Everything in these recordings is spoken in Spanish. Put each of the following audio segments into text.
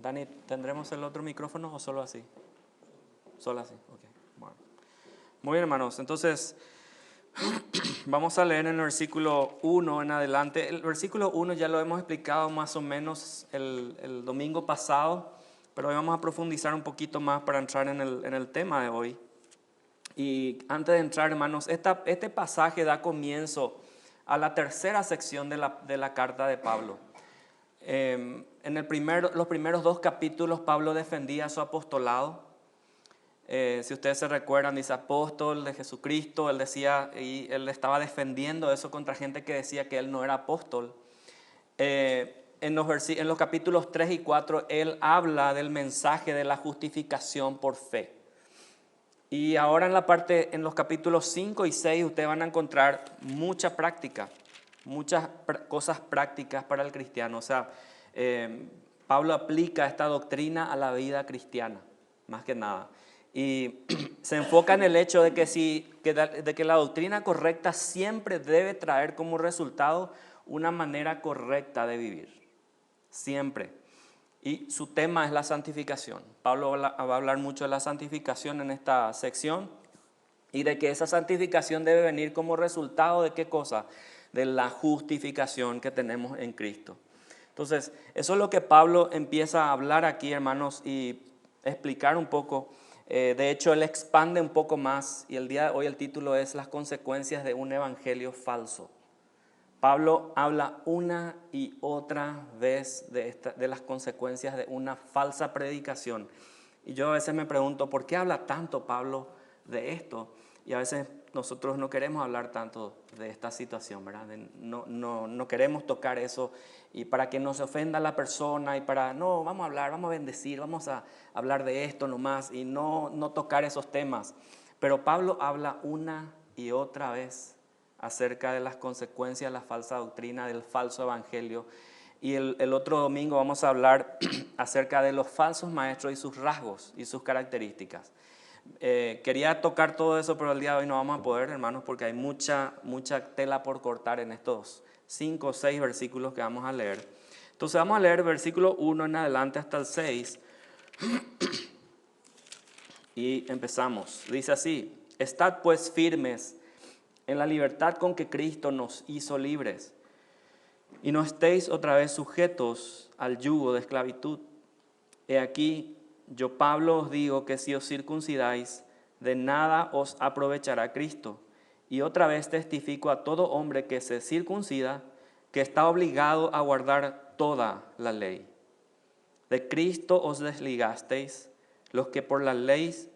Dani, ¿tendremos el otro micrófono o solo así? Solo así, ok. Bueno. Muy bien, hermanos. Entonces, vamos a leer en el versículo 1 en adelante. El versículo 1 ya lo hemos explicado más o menos el domingo pasado, pero hoy vamos a profundizar un poquito más para entrar en el tema de hoy. Y antes de entrar, hermanos, este pasaje da comienzo a la tercera sección de la carta de Pablo. En los primeros 2 capítulos Pablo defendía su apostolado. Si ustedes se recuerdan, dice apóstol de Jesucristo. Él decía, y él estaba defendiendo eso contra gente que decía que él no era apóstol. En los capítulos 3 y 4 él habla del mensaje de la justificación por fe. Y ahora en los capítulos 5 y 6 ustedes van a encontrar mucha práctica, muchas cosas prácticas para el cristiano. O sea, Pablo aplica esta doctrina a la vida cristiana, más que nada. Y se enfoca en el hecho de que la doctrina correcta siempre debe traer como resultado una manera correcta de vivir. Siempre. Y su tema es la santificación. Pablo va a hablar mucho de la santificación en esta sección y de que esa santificación debe venir como resultado de ¿qué cosa? De la justificación que tenemos en Cristo. Entonces, eso es lo que Pablo empieza a hablar aquí, hermanos, y explicar un poco. De hecho, él expande un poco más y el día de hoy el título es Las consecuencias de un evangelio falso. Pablo habla una y otra vez de las consecuencias de una falsa predicación. Y yo a veces me pregunto, ¿por qué habla tanto Pablo de esto? Y a veces nosotros no queremos hablar tanto de esta situación, ¿verdad? No queremos tocar eso y para que no se ofenda la persona y no, vamos a hablar, vamos a bendecir, vamos a hablar de esto nomás y no tocar esos temas. Pero Pablo habla una y otra vez acerca de las consecuencias de la falsa doctrina, del falso evangelio. Y el otro domingo vamos a hablar acerca de los falsos maestros y sus rasgos y sus características. Quería tocar todo eso, pero el día de hoy no vamos a poder, hermanos, porque hay mucha tela por cortar en estos 5 o 6 versículos que vamos a leer. Entonces vamos a leer versículo 1 en adelante hasta el 6. Y empezamos. Dice así: Estad pues firmes en la libertad con que Cristo nos hizo libres, y no estéis otra vez sujetos al yugo de esclavitud. He aquí, yo Pablo os digo que si os circuncidáis, de nada os aprovechará Cristo. Y otra vez testifico a todo hombre que se circuncida, que está obligado a guardar toda la ley. De Cristo os desligasteis, los que por la ley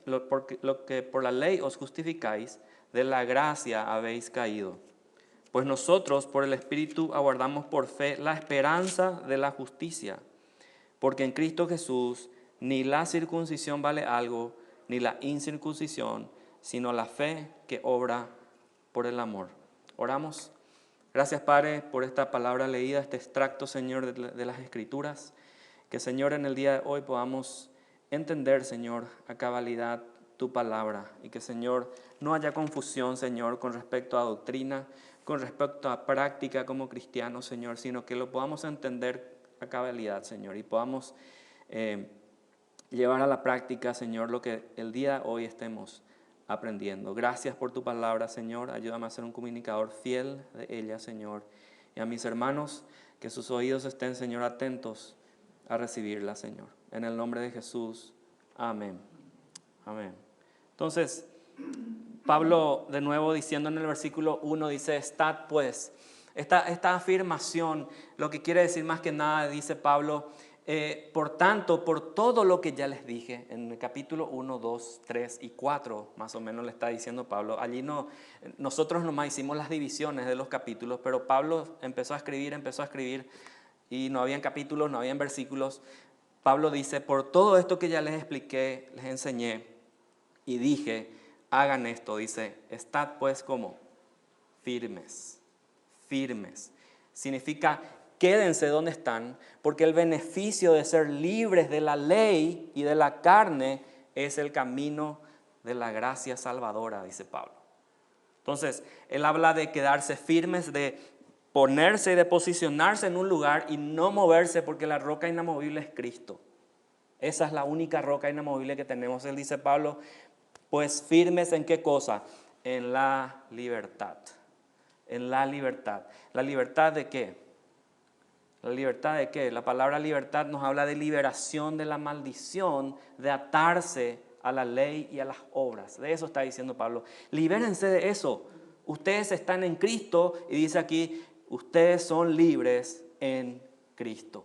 os justificáis, de la gracia habéis caído. Pues nosotros por el Espíritu aguardamos por fe la esperanza de la justicia. Porque en Cristo Jesús ni la circuncisión vale algo, ni la incircuncisión, sino la fe que obra por el amor. Oramos. Gracias, Padre, por esta palabra leída, este extracto, Señor, de las Escrituras. Que, Señor, en el día de hoy podamos entender, Señor, a cabalidad tu palabra. Y que, Señor, no haya confusión, Señor, con respecto a doctrina, con respecto a práctica como cristianos, Señor, sino que lo podamos entender a cabalidad, Señor, y podamos llevar a la práctica, Señor, lo que el día de hoy estemos aprendiendo. Gracias por tu palabra, Señor. Ayúdame a ser un comunicador fiel de ella, Señor. Y a mis hermanos, que sus oídos estén, Señor, atentos a recibirla, Señor. En el nombre de Jesús. Amén. Amén. Entonces, Pablo, de nuevo diciendo en el versículo 1, dice, estad pues. Esta afirmación, lo que quiere decir más que nada, dice Pablo, por tanto, por todo lo que ya les dije, en el capítulo 1, 2, 3 y 4, más o menos le está diciendo Pablo. Allí nosotros nomás hicimos las divisiones de los capítulos, pero Pablo empezó a escribir, y no habían capítulos, no habían versículos. Pablo dice, por todo esto que ya les expliqué, les enseñé y dije, hagan esto. Dice, estad pues como firmes. Significa quédense donde están, porque el beneficio de ser libres de la ley y de la carne es el camino de la gracia salvadora, dice Pablo. Entonces, él habla de quedarse firmes, de ponerse y de posicionarse en un lugar y no moverse, porque la roca inamovible es Cristo. Esa es la única roca inamovible que tenemos. Él dice, Pablo, pues firmes ¿en qué cosa? En la libertad. En la libertad. ¿La libertad de qué? ¿La libertad de qué? La palabra libertad nos habla de liberación de la maldición, de atarse a la ley y a las obras. De eso está diciendo Pablo. Libérense de eso. Ustedes están en Cristo y dice aquí, ustedes son libres en Cristo.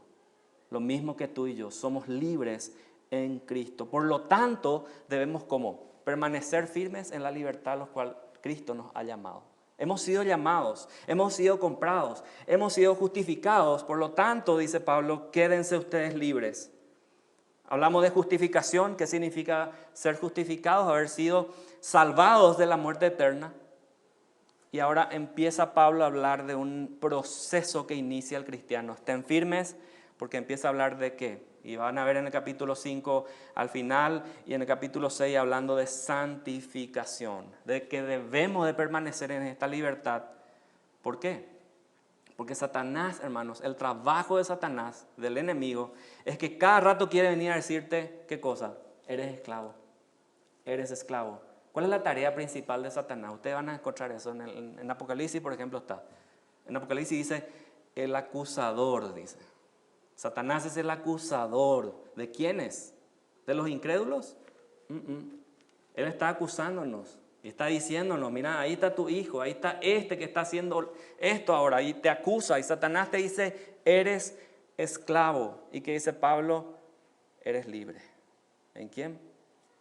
Lo mismo que tú y yo, somos libres en Cristo. Por lo tanto, debemos ¿cómo? Permanecer firmes en la libertad a la cual Cristo nos ha llamado. Hemos sido llamados, hemos sido comprados, hemos sido justificados. Por lo tanto, dice Pablo, quédense ustedes libres. Hablamos de justificación, ¿qué significa ser justificados? Haber sido salvados de la muerte eterna. Y ahora empieza Pablo a hablar de un proceso que inicia el cristiano. Estén firmes porque empieza a hablar de qué. Y van a ver en el capítulo 5 al final y en el capítulo 6 hablando de santificación. De que debemos de permanecer en esta libertad. ¿Por qué? Porque Satanás, hermanos, el trabajo de Satanás, del enemigo, es que cada rato quiere venir a decirte, ¿qué cosa? Eres esclavo. Eres esclavo. ¿Cuál es la tarea principal de Satanás? Ustedes van a encontrar eso en Apocalipsis, por ejemplo, está. En Apocalipsis dice, el acusador, dice. Satanás es el acusador. ¿De quiénes? ¿De los incrédulos? Él está acusándonos y está diciéndonos, mira, ahí está tu hijo, ahí está este que está haciendo esto ahora y te acusa. Y Satanás te dice, eres esclavo. ¿Y qué dice Pablo? Eres libre. ¿En quién?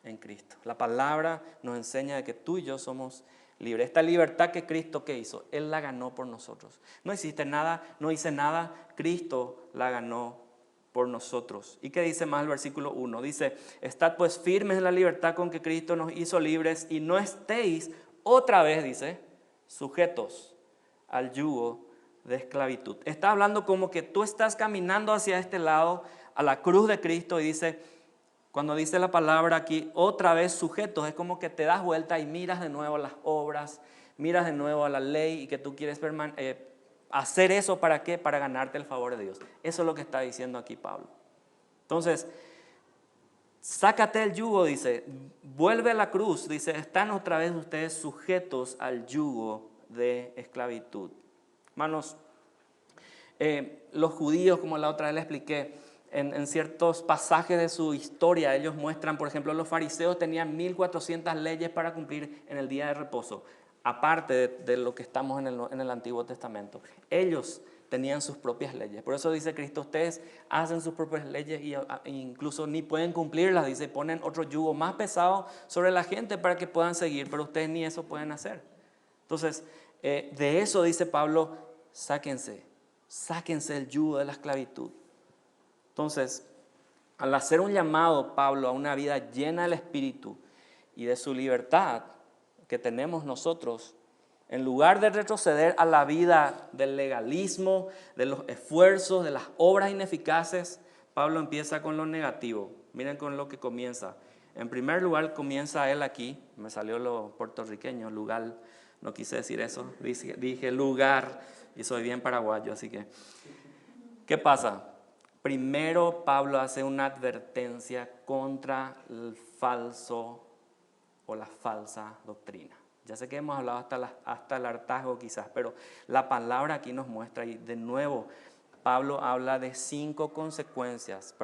En Cristo. La palabra nos enseña de que tú y yo somos libres. Esta libertad que Cristo, ¿qué hizo? Él la ganó por nosotros. No hiciste nada, no hice nada, Cristo la ganó por nosotros. ¿Y qué dice más el versículo 1? Dice, estad pues firmes en la libertad con que Cristo nos hizo libres y no estéis otra vez, dice, sujetos al yugo de esclavitud. Está hablando como que tú estás caminando hacia este lado, a la cruz de Cristo y dice, cuando dice la palabra aquí, otra vez sujetos, es como que te das vuelta y miras de nuevo las obras, miras de nuevo a la ley y que tú quieres hacer eso ¿para qué? Para ganarte el favor de Dios. Eso es lo que está diciendo aquí Pablo. Entonces, sácate el yugo, dice, vuelve a la cruz, dice, están otra vez ustedes sujetos al yugo de esclavitud. Hermanos, los judíos, como la otra vez les expliqué, en ciertos pasajes de su historia, ellos muestran, por ejemplo, los fariseos tenían 1400 leyes para cumplir en el día de reposo, aparte de lo que estamos en el Antiguo Testamento. Ellos tenían sus propias leyes. Por eso dice Cristo, ustedes hacen sus propias leyes e incluso ni pueden cumplirlas. Dice, ponen otro yugo más pesado sobre la gente para que puedan seguir, pero ustedes ni eso pueden hacer. Entonces, de eso dice Pablo, sáquense el yugo de la esclavitud. Entonces, al hacer un llamado, Pablo, a una vida llena del Espíritu y de su libertad que tenemos nosotros, en lugar de retroceder a la vida del legalismo, de los esfuerzos, de las obras ineficaces, Pablo empieza con lo negativo. Miren con lo que comienza. En primer lugar, comienza él aquí, me salió lo puertorriqueño, lugar, no quise decir eso, dije lugar, y soy bien paraguayo, así que, ¿qué pasa? Primero Pablo hace una advertencia contra el falso o la falsa doctrina. Ya sé que hemos hablado hasta el hartazgo quizás, pero la palabra aquí nos muestra, y de nuevo Pablo habla de 4 consecuencias.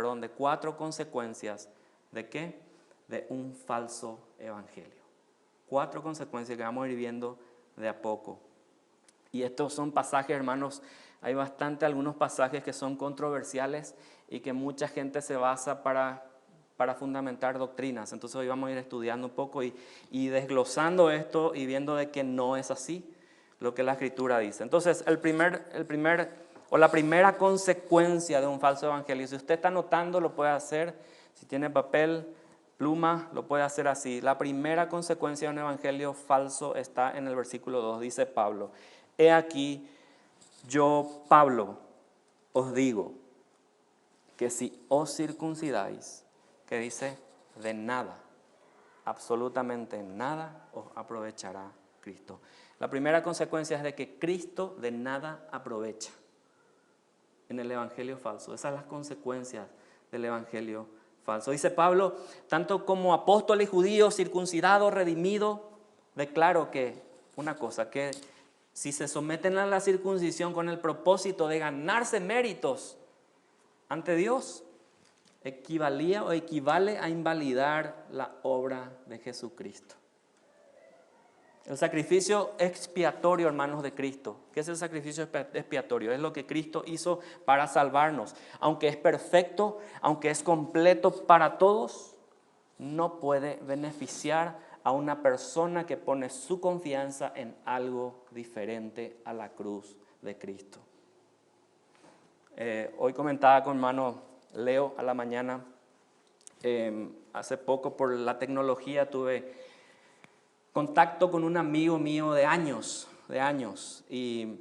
¿De qué? De un falso evangelio. 4 consecuencias que vamos a ir viendo de a poco. Y estos son pasajes, hermanos, hay algunos pasajes que son controversiales y que mucha gente se basa para fundamentar doctrinas. Entonces hoy vamos a ir estudiando un poco y desglosando esto y viendo de que no es así lo que la Escritura dice. Entonces la primera consecuencia de un falso evangelio, si usted está anotando lo puede hacer, si tiene papel, pluma, lo puede hacer así. La primera consecuencia de un evangelio falso está en el versículo 2, dice Pablo, he aquí, yo, Pablo, os digo que si os circuncidáis, que dice, de nada, absolutamente nada os aprovechará Cristo. La primera consecuencia es de que Cristo de nada aprovecha en el evangelio falso. Esas son las consecuencias del evangelio falso. Dice Pablo, tanto como apóstol y judío, circuncidado, redimido, declaro que una cosa, que si se someten a la circuncisión con el propósito de ganarse méritos ante Dios, equivalía o equivale a invalidar la obra de Jesucristo. El sacrificio expiatorio, hermanos, de Cristo. ¿Qué es el sacrificio expiatorio? Es lo que Cristo hizo para salvarnos. Aunque es perfecto, aunque es completo para todos, no puede beneficiar a una persona que pone su confianza en algo diferente a la cruz de Cristo. Hoy comentaba con hermano Leo a la mañana, hace poco por la tecnología tuve contacto con un amigo mío de años, y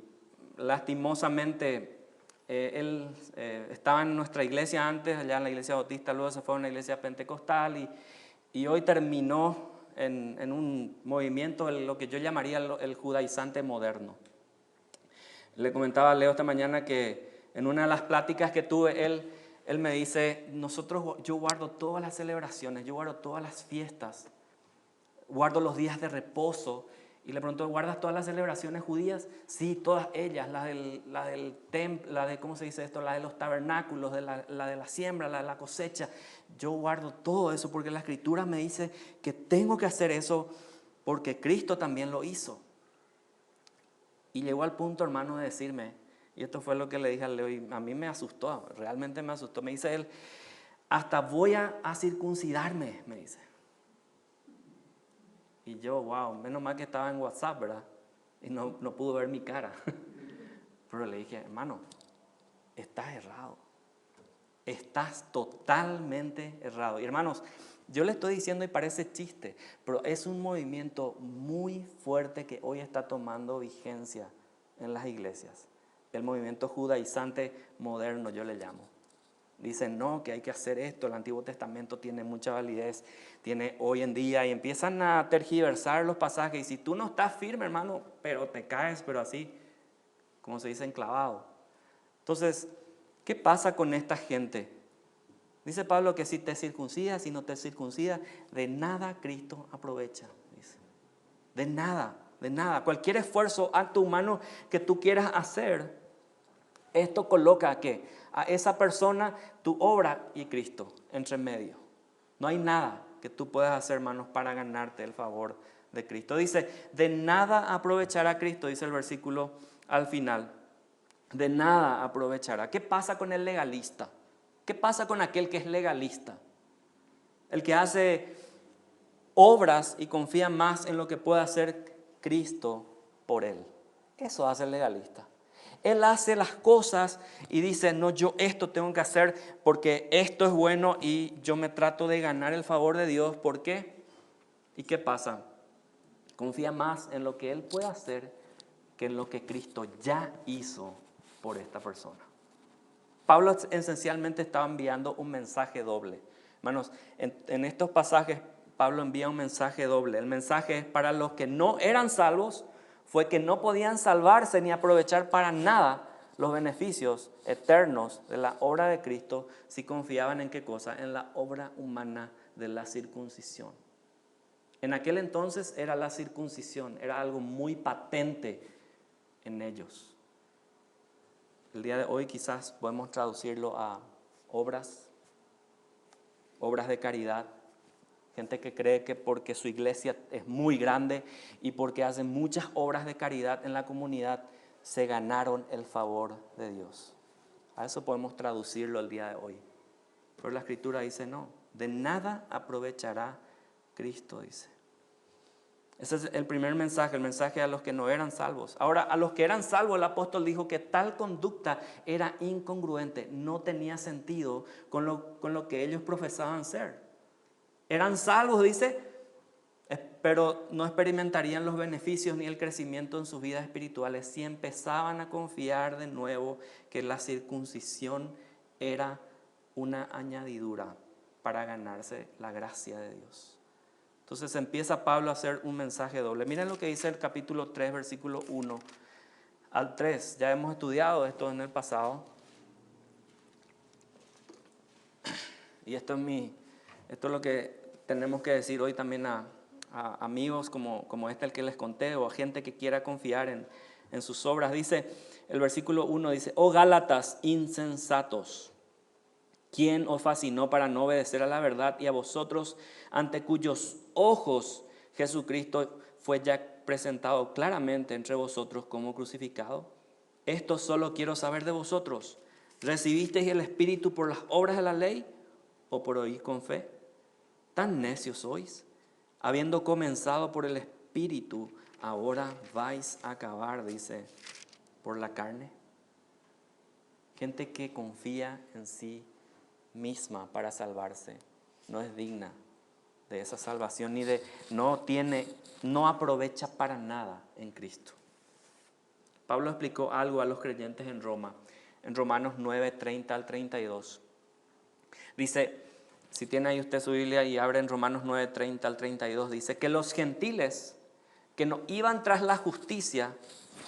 lastimosamente él estaba en nuestra iglesia antes, allá en la iglesia bautista, luego se fue a una iglesia pentecostal y hoy terminó en un movimiento, lo que yo llamaría el judaizante moderno. Le comentaba a Leo esta mañana que en una de las pláticas que tuve, él me dice, yo guardo todas las celebraciones, yo guardo todas las fiestas, guardo los días de reposo. Y le preguntó, ¿guardas todas las celebraciones judías? Sí, todas ellas, la del templo, la de, ¿cómo se dice esto? La de los tabernáculos, la de la siembra, la de la cosecha. Yo guardo todo eso porque la Escritura me dice que tengo que hacer eso porque Cristo también lo hizo. Y llegó al punto, hermano, de decirme, y esto fue lo que le dije a Leo, y a mí me asustó, realmente me asustó. Me dice él, hasta voy a circuncidarme, me dice. Y yo, wow, menos mal que estaba en WhatsApp, ¿verdad? Y no pudo ver mi cara. Pero le dije, hermano, estás errado. Estás totalmente errado. Y hermanos, yo le estoy diciendo y parece chiste, pero es un movimiento muy fuerte que hoy está tomando vigencia en las iglesias. El movimiento judaizante moderno, yo le llamo. Dicen, no, que hay que hacer esto, el Antiguo Testamento tiene mucha validez, tiene hoy en día, y empiezan a tergiversar los pasajes. Y si tú no estás firme, hermano, pero te caes, pero así, como se dice, enclavado. Entonces, ¿qué pasa con esta gente? Dice Pablo que si te circuncidas, si no te circuncidas, de nada Cristo aprovecha. Dice. De nada, de nada. Cualquier esfuerzo, acto humano que tú quieras hacer, esto coloca ¿a qué? A esa persona, tu obra y Cristo entre medio. No hay nada que tú puedas hacer, hermanos, para ganarte el favor de Cristo. Dice, de nada aprovechará Cristo, dice el versículo al final. De nada aprovechará. ¿Qué pasa con el legalista? ¿Qué pasa con aquel que es legalista? El que hace obras y confía más en lo que puede hacer Cristo por él. Eso hace el legalista. Él hace las cosas y dice, no, yo esto tengo que hacer porque esto es bueno y yo me trato de ganar el favor de Dios. ¿Por qué? ¿Y qué pasa? Confía más en lo que él puede hacer que en lo que Cristo ya hizo por esta persona. Pablo esencialmente estaba enviando un mensaje doble. Hermanos, en estos pasajes Pablo envía un mensaje doble. El mensaje es para los que no eran salvos, fue que no podían salvarse ni aprovechar para nada los beneficios eternos de la obra de Cristo si confiaban en qué cosa, en la obra humana de la circuncisión. En aquel entonces era la circuncisión, era algo muy patente en ellos. El día de hoy quizás podemos traducirlo a obras de caridad. Gente que cree que porque su iglesia es muy grande y porque hacen muchas obras de caridad en la comunidad, se ganaron el favor de Dios. A eso podemos traducirlo el día de hoy. Pero la Escritura dice no, de nada aprovechará Cristo, dice. Ese es el primer mensaje, el mensaje a los que no eran salvos. Ahora, a los que eran salvos, el apóstol dijo que tal conducta era incongruente, no tenía sentido con lo que ellos profesaban ser. Eran salvos, dice, pero no experimentarían los beneficios ni el crecimiento en sus vidas espirituales si empezaban a confiar de nuevo que la circuncisión era una añadidura para ganarse la gracia de Dios. Entonces empieza Pablo a hacer un mensaje doble. Miren lo que dice el capítulo 3, versículo 1 al 3. Ya hemos estudiado esto en el pasado. y esto es lo que tenemos que decir hoy también a amigos como el que les conté, o a gente que quiera confiar en sus obras. Dice, el versículo 1 dice: oh Gálatas insensatos, ¿quién os fascinó para no obedecer a la verdad? Y a vosotros, ante cuyos ojos Jesucristo fue ya presentado claramente entre vosotros como crucificado. Esto solo quiero saber de vosotros: ¿recibisteis el Espíritu por las obras de la ley o por oír con fe? Tan necios sois. Habiendo comenzado por el Espíritu, ahora vais a acabar, dice, por la carne. Gente que confía en sí misma para salvarse no es digna de esa salvación, no aprovecha para nada en Cristo. Pablo explicó algo a los creyentes en Roma, en Romanos 9, 30 al 32. Dice, si tiene ahí usted su Biblia y abre en Romanos 9, 30 al 32, dice que los gentiles que no iban tras la justicia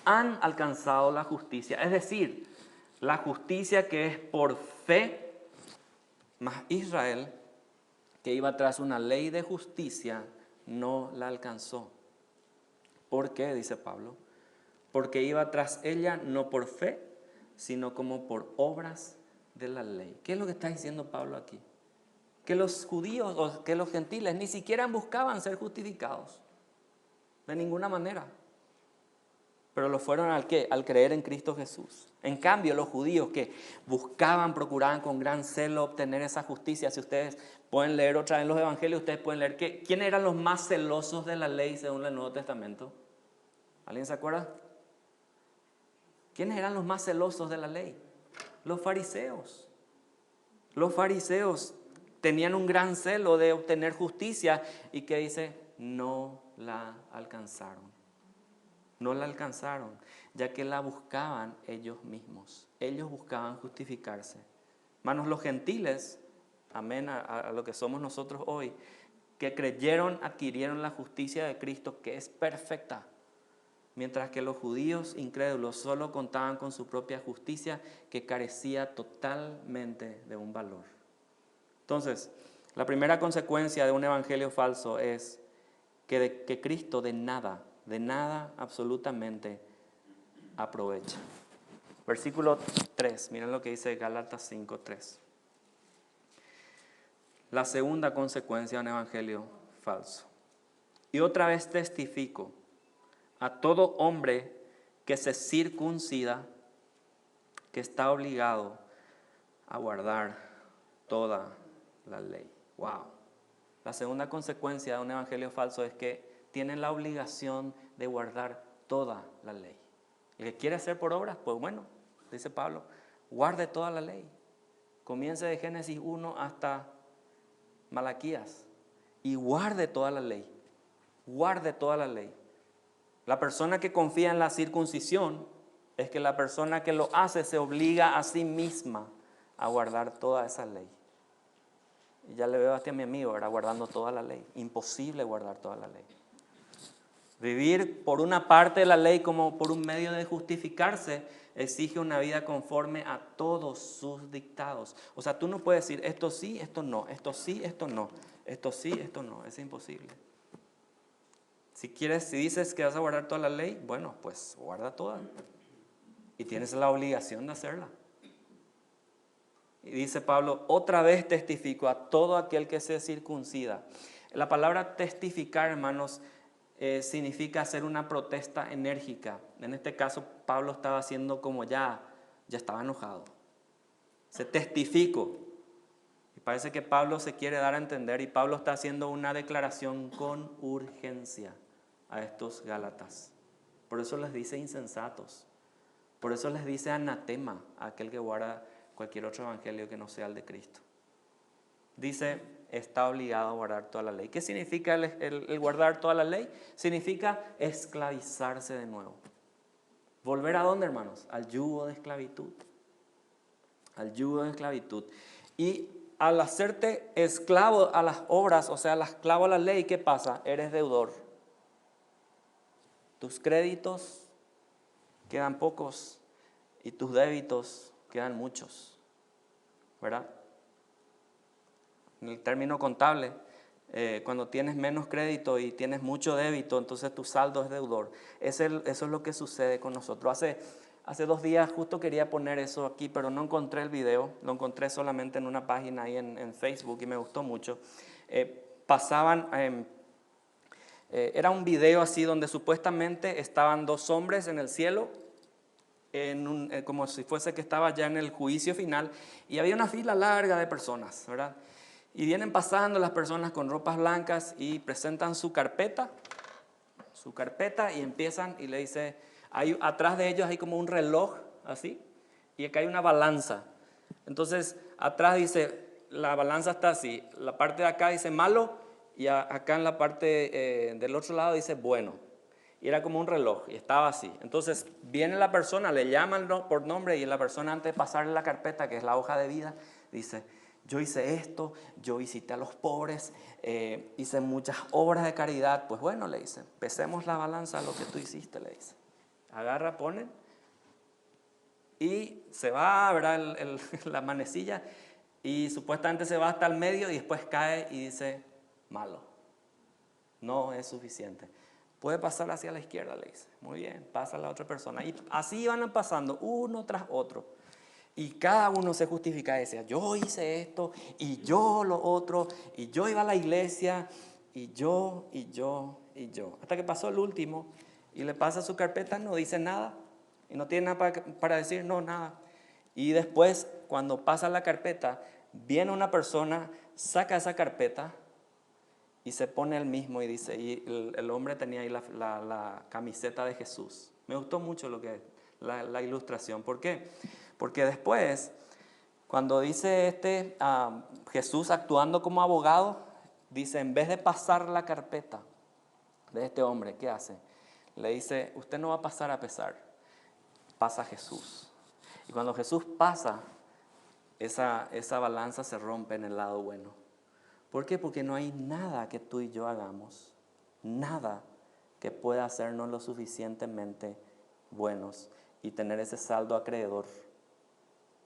han alcanzado la justicia. Es decir, la justicia que es por fe, mas Israel, que iba tras una ley de justicia, no la alcanzó. ¿Por qué? Dice Pablo. Porque iba tras ella no por fe, sino como por obras de la ley. ¿Qué es lo que está diciendo Pablo aquí? Que los judíos o que los gentiles ni siquiera buscaban ser justificados, de ninguna manera. Pero lo fueron al creer en Cristo Jesús. En cambio, los judíos que procuraban con gran celo obtener esa justicia. Si ustedes pueden leer otra vez en los evangelios, ustedes pueden leer quiénes eran los más celosos de la ley según el Nuevo Testamento. ¿Alguien se acuerda? ¿Quiénes eran los más celosos de la ley? Los fariseos. Los fariseos tenían un gran celo de obtener justicia y que dice, no la alcanzaron. No la alcanzaron, ya que la buscaban ellos mismos. Ellos buscaban justificarse. Hermanos, los gentiles, amén, a lo que somos nosotros hoy, que creyeron, adquirieron la justicia de Cristo, que es perfecta. Mientras que los judíos incrédulos solo contaban con su propia justicia, que carecía totalmente de un valor. Entonces, la primera consecuencia de un evangelio falso es que Cristo de nada absolutamente aprovecha. Versículo 3, miren lo que dice Gálatas 5:3. La segunda consecuencia de un evangelio falso. Y otra vez testifico a todo hombre que se circuncida, que está obligado a guardar toda la ley. Wow. La segunda consecuencia de un evangelio falso es que tienen la obligación de guardar toda la ley. El que quiere hacer por obras, pues bueno, dice Pablo, guarde toda la ley. Comience de Génesis 1 hasta Malaquías y guarde toda la ley. Guarde toda la ley. La persona que confía en la circuncisión es que la persona que lo hace se obliga a sí misma a guardar toda esa ley. Y ya le veo hasta a mi amigo, ¿verdad? Guardando toda la ley. Imposible guardar toda la ley. Vivir por una parte de la ley como por un medio de justificarse exige una vida conforme a todos sus dictados. O sea, tú no puedes decir esto sí, esto no, esto sí, esto no, esto sí, esto no. Es imposible. Si dices que vas a guardar toda la ley, bueno, pues guarda toda. Y tienes la obligación de hacerla. Y dice Pablo, otra vez testifico a todo aquel que se circuncida. La palabra testificar, hermanos, significa hacer una protesta enérgica. En este caso, Pablo estaba haciendo como ya estaba enojado. Se testifico. Y parece que Pablo se quiere dar a entender y Pablo está haciendo una declaración con urgencia a estos gálatas. Por eso les dice insensatos. Por eso les dice anatema a aquel que guarda cualquier otro evangelio que no sea el de Cristo. Dice, está obligado a guardar toda la ley. ¿Qué significa el guardar toda la ley? Significa esclavizarse de nuevo. ¿Volver a dónde, hermanos? Al yugo de esclavitud. Al yugo de esclavitud. Y al hacerte esclavo a las obras, o sea, esclavo a la ley, ¿qué pasa? Eres deudor. Tus créditos quedan pocos y tus débitos quedan muchos, ¿verdad? en el término contable, cuando tienes menos crédito y tienes mucho débito, entonces tu saldo es deudor. Eso es lo que sucede con nosotros. Hace 2 días justo quería poner eso aquí, pero no encontré el video, lo encontré solamente en una página ahí en Facebook y me gustó mucho. Era un video así donde supuestamente estaban 2 hombres en el cielo, como si fuese que estaba ya en el juicio final, y había una fila larga de personas, ¿verdad? Y vienen pasando las personas con ropas blancas y presentan su carpeta y empiezan y le dice, atrás de ellos hay como un reloj así, y acá hay una balanza. Entonces atrás dice, la balanza está así, la parte de acá dice malo y acá en la parte del otro lado dice bueno. Y era como un reloj y estaba así. Entonces viene la persona, le llaman por nombre y la persona antes de pasarle la carpeta, que es la hoja de vida, dice, yo hice esto, yo visité a los pobres, hice muchas obras de caridad. Pues bueno, le dice, pesemos la balanza a lo que tú hiciste, le dice. Agarra, pone y se va, ¿verdad? La manecilla y supuestamente se va hasta el medio y después cae y dice, malo, no es suficiente. Puede pasar hacia la izquierda, le dice. Muy bien, pasa a la otra persona. Y así van pasando uno tras otro. Y cada uno se justifica y decía, yo hice esto, y yo lo otro, y yo iba a la iglesia, y yo. Hasta que pasó el último, y le pasa su carpeta, no dice nada, y no tiene nada para decir, no, nada. Y después, cuando pasa la carpeta, viene una persona, saca esa carpeta, y se pone el mismo y dice, y el hombre tenía ahí la camiseta de Jesús. Me gustó mucho la ilustración. ¿Por qué? Porque después, cuando dice Jesús actuando como abogado, dice, en vez de pasar la carpeta de este hombre, ¿qué hace? Le dice, usted no va a pasar a pesar, pasa Jesús. Y cuando Jesús pasa, esa balanza se rompe en el lado bueno. ¿Por qué? Porque no hay nada que tú y yo hagamos, nada que pueda hacernos lo suficientemente buenos y tener ese saldo acreedor.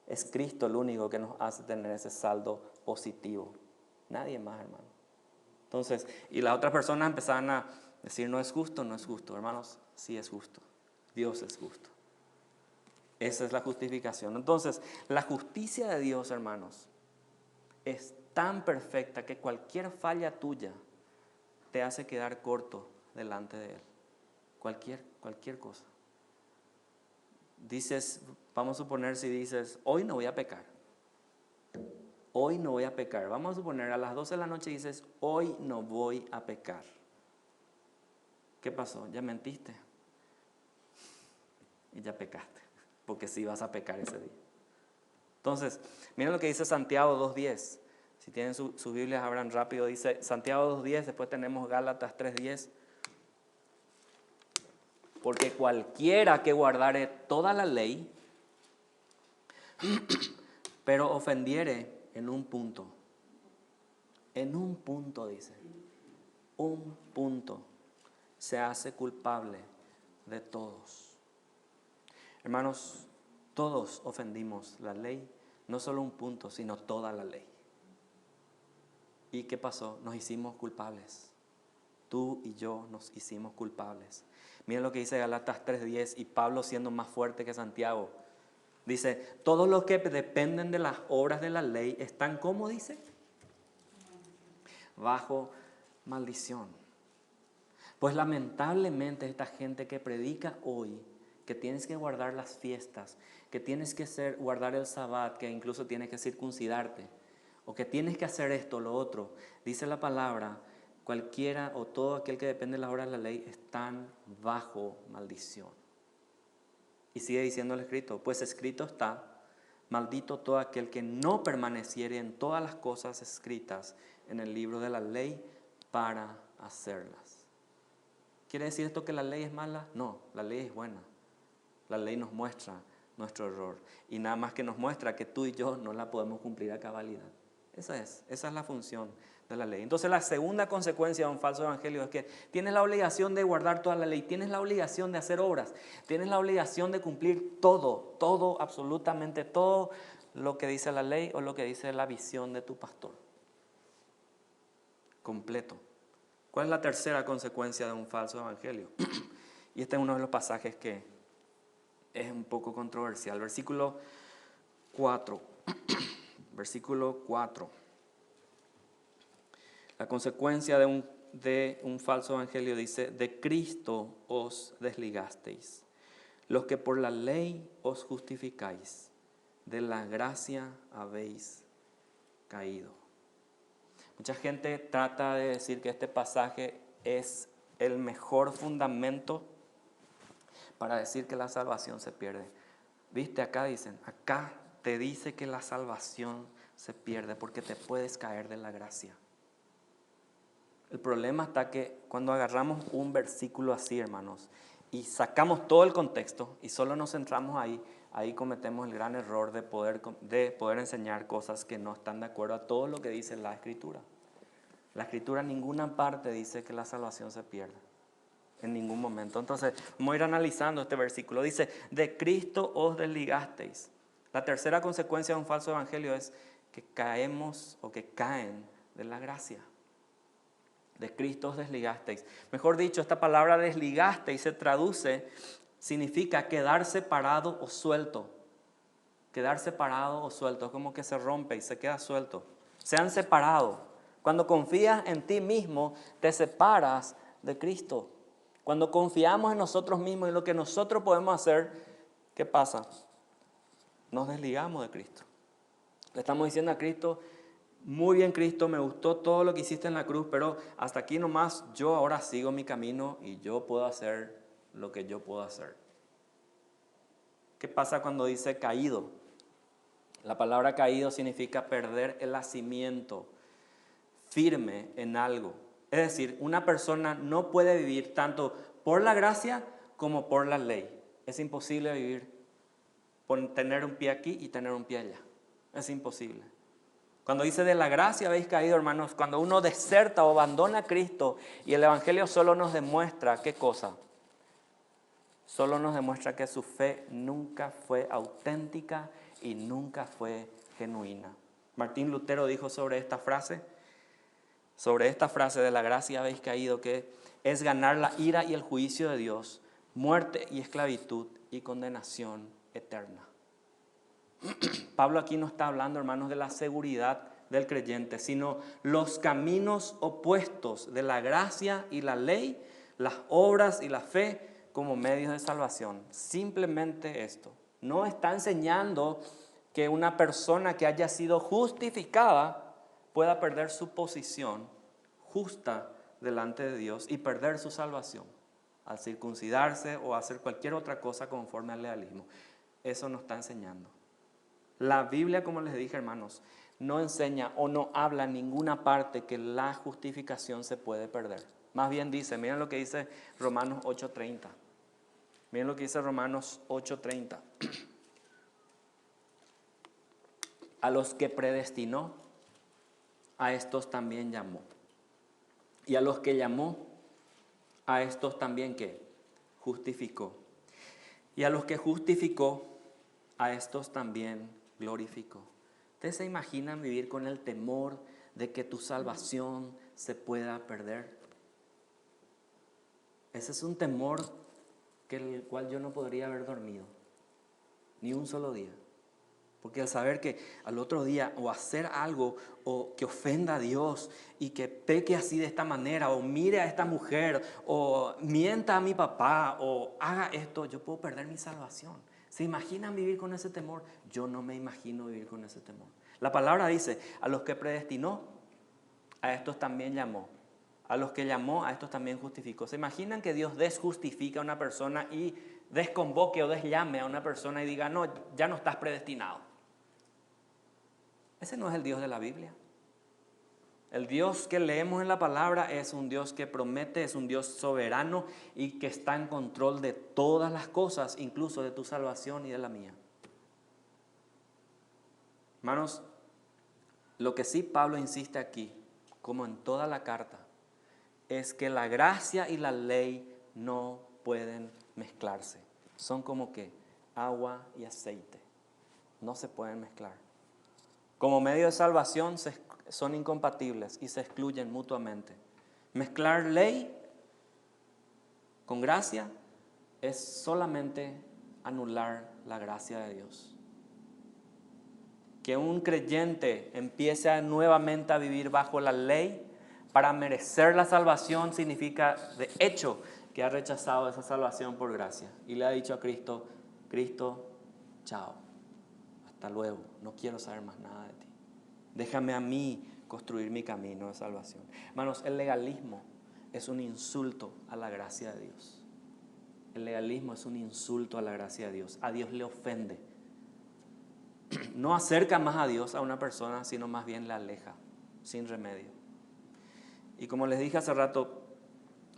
Es Cristo el único que nos hace tener ese saldo positivo. Nadie más, hermano. Entonces, y las otras personas empezaban a decir, no es justo, no es justo. Hermanos, sí es justo. Dios es justo. Esa es la justificación. Entonces, la justicia de Dios, hermanos, es tan perfecta que cualquier falla tuya te hace quedar corto delante de Él. Cualquier cosa. Dices, vamos a suponer si dices, hoy no voy a pecar. Hoy no voy a pecar. Vamos a suponer a las 12 de la noche dices, hoy no voy a pecar. ¿Qué pasó? Ya mentiste. Y ya pecaste. Porque sí vas a pecar ese día. Entonces, miren lo que dice Santiago 2:10. Si tienen sus Biblias, abran rápido. Dice Santiago 2:10, después tenemos Gálatas 3:10. Porque cualquiera que guardare toda la ley, pero ofendiere en un punto dice, un punto, se hace culpable de todos. Hermanos, todos ofendimos la ley, no solo un punto, sino toda la ley. ¿Y qué pasó? Nos hicimos culpables. Tú y yo nos hicimos culpables. Miren lo que dice Gálatas 3:10 y Pablo siendo más fuerte que Santiago. Dice, todos los que dependen de las obras de la ley están, ¿cómo dice? Bajo maldición. Pues lamentablemente esta gente que predica hoy, que tienes que guardar las fiestas, que tienes que guardar el sabbat, que incluso tienes que circuncidarte, o que tienes que hacer esto o lo otro, dice la palabra, cualquiera o todo aquel que depende de las obras de la ley están bajo maldición. Y sigue diciendo el escrito, pues escrito está, maldito todo aquel que no permaneciere en todas las cosas escritas en el libro de la ley para hacerlas. ¿Quiere decir esto que la ley es mala? No, la ley es buena. La ley nos muestra nuestro error y nada más que nos muestra que tú y yo no la podemos cumplir a cabalidad. Esa es la función de la ley. Entonces la segunda consecuencia de un falso evangelio es que tienes la obligación de guardar toda la ley, tienes la obligación de hacer obras, tienes la obligación de cumplir todo, absolutamente todo lo que dice la ley o lo que dice la visión de tu pastor. completo. ¿Cuál es la tercera consecuencia de un falso evangelio? Y este es uno de los pasajes que es un poco controversial. Versículo 4. Versículo 4. La consecuencia de un falso evangelio dice: de Cristo os desligasteis, los que por la ley os justificáis, de la gracia habéis caído. Mucha gente trata de decir que este pasaje es el mejor fundamento para decir que la salvación se pierde. ¿Viste? Acá dicen, acá te dice que la salvación se pierde porque te puedes caer de la gracia. El problema está que cuando agarramos un versículo así, hermanos, y sacamos todo el contexto y solo nos centramos ahí cometemos el gran error de poder enseñar cosas que no están de acuerdo a todo lo que dice la Escritura. La Escritura en ninguna parte dice que la salvación se pierde, en ningún momento. Entonces, vamos a ir analizando este versículo. Dice, de Cristo os desligasteis. La tercera consecuencia de un falso evangelio es que caemos o que caen de la gracia. De Cristo os desligasteis. Mejor dicho, esta palabra desligasteis se traduce, significa quedar separado o suelto. Quedar separado o suelto, es como que se rompe y se queda suelto. Se han separado. Cuando confías en ti mismo, te separas de Cristo. Cuando confiamos en nosotros mismos y en lo que nosotros podemos hacer, ¿qué pasa? Nos desligamos de Cristo. Le estamos diciendo a Cristo: muy bien, Cristo, me gustó todo lo que hiciste en la cruz, pero hasta aquí nomás, yo ahora sigo mi camino y yo puedo hacer lo que yo puedo hacer. ¿Qué pasa cuando dice caído? La palabra caído significa perder el asiento firme en algo. Es decir, una persona no puede vivir tanto por la gracia como por la ley. Es imposible vivir, tener un pie aquí y tener un pie allá. Es imposible. Cuando dice de la gracia habéis caído, hermanos, cuando uno deserta o abandona a Cristo, y el Evangelio solo nos demuestra, ¿qué cosa? Solo nos demuestra que su fe nunca fue auténtica y nunca fue genuina. Martín Lutero dijo sobre esta frase de la gracia habéis caído, que es ganar la ira y el juicio de Dios, muerte y esclavitud y condenación eterna. Pablo aquí no está hablando, hermanos, de la seguridad del creyente, sino los caminos opuestos de la gracia y la ley, las obras y la fe como medios de salvación. Simplemente esto. No está enseñando que una persona que haya sido justificada pueda perder su posición justa delante de Dios y perder su salvación al circuncidarse o hacer cualquier otra cosa conforme al legalismo. Eso no está enseñando. La Biblia, como les dije, hermanos, no enseña o no habla en ninguna parte que la justificación se puede perder. Más bien dice, miren lo que dice Romanos 8:30. Miren lo que dice Romanos 8:30. A los que predestinó, a estos también llamó. Y a los que llamó, a estos también, ¿qué? Justificó. Y a los que justificó, a estos también glorificó. ¿Ustedes se imaginan vivir con el temor de que tu salvación se pueda perder? Ese es un temor el cual yo no podría haber dormido ni un solo día. Porque al saber que al otro día o hacer algo o que ofenda a Dios y que peque así de esta manera, o mire a esta mujer, o mienta a mi papá, o haga esto, yo puedo perder mi salvación. ¿Se imaginan vivir con ese temor? Yo no me imagino vivir con ese temor. La palabra dice, a los que predestinó, a estos también llamó. A los que llamó, a estos también justificó. ¿Se imaginan que Dios desjustifica a una persona y desconvoque o desllame a una persona y diga, no, ya no estás predestinado? Ese no es el Dios de la Biblia. El Dios que leemos en la palabra es un Dios que promete, es un Dios soberano y que está en control de todas las cosas, incluso de tu salvación y de la mía. Hermanos, lo que sí Pablo insiste aquí, como en toda la carta, es que la gracia y la ley no pueden mezclarse. Son como que agua y aceite. No se pueden mezclar. Como medio de salvación son incompatibles y se excluyen mutuamente. Mezclar ley con gracia es solamente anular la gracia de Dios. Que un creyente empiece nuevamente a vivir bajo la ley para merecer la salvación significa de hecho que ha rechazado esa salvación por gracia y le ha dicho a Cristo, Cristo, chao, hasta luego, no quiero saber más nada de ti. Déjame a mí construir mi camino de salvación. Hermanos, el legalismo es un insulto a la gracia de Dios. El legalismo es un insulto a la gracia de Dios. A Dios le ofende. No acerca más a Dios a una persona, sino más bien la aleja, sin remedio. Y como les dije hace rato,